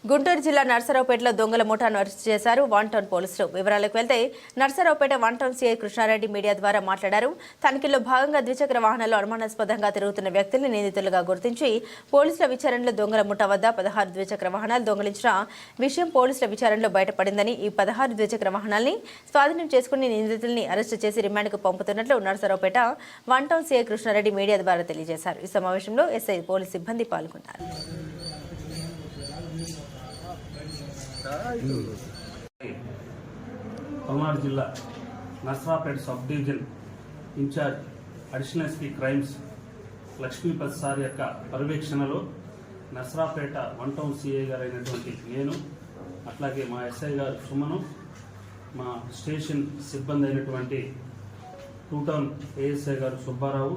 గుంటూరు జిల్లా నర్సరావుపేటలో దొంగల ముఠాను అరెస్ట్ చేశారు వన్ టౌన్ పోలీసులు. వివరాలకు వెళ్తే Narasaraopet one town CI Krishna Reddy media ద్వారా మాట్లాడారు. తనిఖీల్లో భాగంగా ద్విచక్ర వాహనాల్లో అనుమానాస్పదంగా తిరుగుతున్న వ్యక్తుల్ని నిందితులుగా గుర్తించి పోలీసుల విచారణలో దొంగల ముఠా వద్ద 16 ద్విచక్ర వాహనాలు దొంగిలించిన విషయం పోలీసుల విచారణలో బయటపడిందని ఈ 16 ద్విచక్ర వాహనాల్ని స్వాధీనం చేసుకుని నిందితుల్ని అరెస్టు చేసి రిమాండ్కు పంపుతున్నట్లు Narasaraopet one town CI Krishna Reddy media ద్వారా తెలియజేశారు. ఈ సమావేశంలో ఎస్ఐ పోలీసు సిబ్బంది పాల్గొన్నారు. పల్నాడు జిల్లా Narasaraopet sub division incharge additional SP crimes Lakshmipathi sir యొక్క పర్యవేక్షణలో నర్సరావుపేట వన్ టౌన్ సిఐ గారు అయినటువంటి నేను, అట్లాగే మా ఎస్ఐ గారు సుమను, మా స్టేషన్ సిబ్బంది అయినటువంటి టూ టౌన్ ఏఎస్ఐ గారు సుబ్బారావు,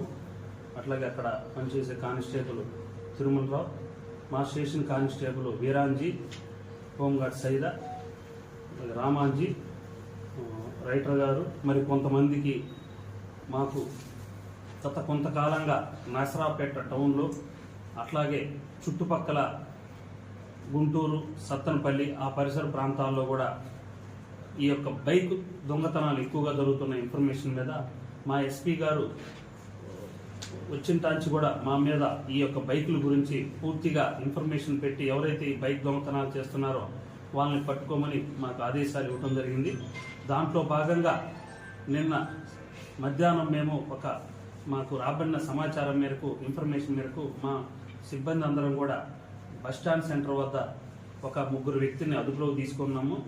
అట్లాగే అక్కడ పనిచేసే కానిస్టేబుల్ తిరుమలరావు, మా station constable Veeranji, home guard Saida, Ramanji, writer గారు, మరి కొంతమందికి మాకు గత కొంతకాలంగా నర్సరావుపేట టౌన్లో అట్లాగే చుట్టుపక్కల గుంటూరు, సత్తెనపల్లి ఆ పరిసర ప్రాంతాల్లో కూడా ఈ యొక్క బైక్ దొంగతనాలు ఎక్కువగా జరుగుతున్న ఇన్ఫర్మేషన్ మీద మా ఎస్పీ గారు వచ్చింటాంచి కూడా మా మీద ఈ యొక్క బైకుల గురించి పూర్తిగా ఇన్ఫర్మేషన్ పెట్టి ఎవరైతే ఈ బైక్ దొంగతనాలు చేస్తున్నారో వాళ్ళని పట్టుకోమని మాకు ఆదేశాలు ఇవ్వడం జరిగింది. దాంట్లో భాగంగా నిన్న మధ్యాహ్నం మేము మాకు రాబడిన సమాచారం మేరకు, ఇన్ఫర్మేషన్ మేరకు మా సిబ్బంది అందరం కూడా బస్టాండ్ సెంటర్ వద్ద 3 వ్యక్తిని అదుపులోకి తీసుకున్నాము.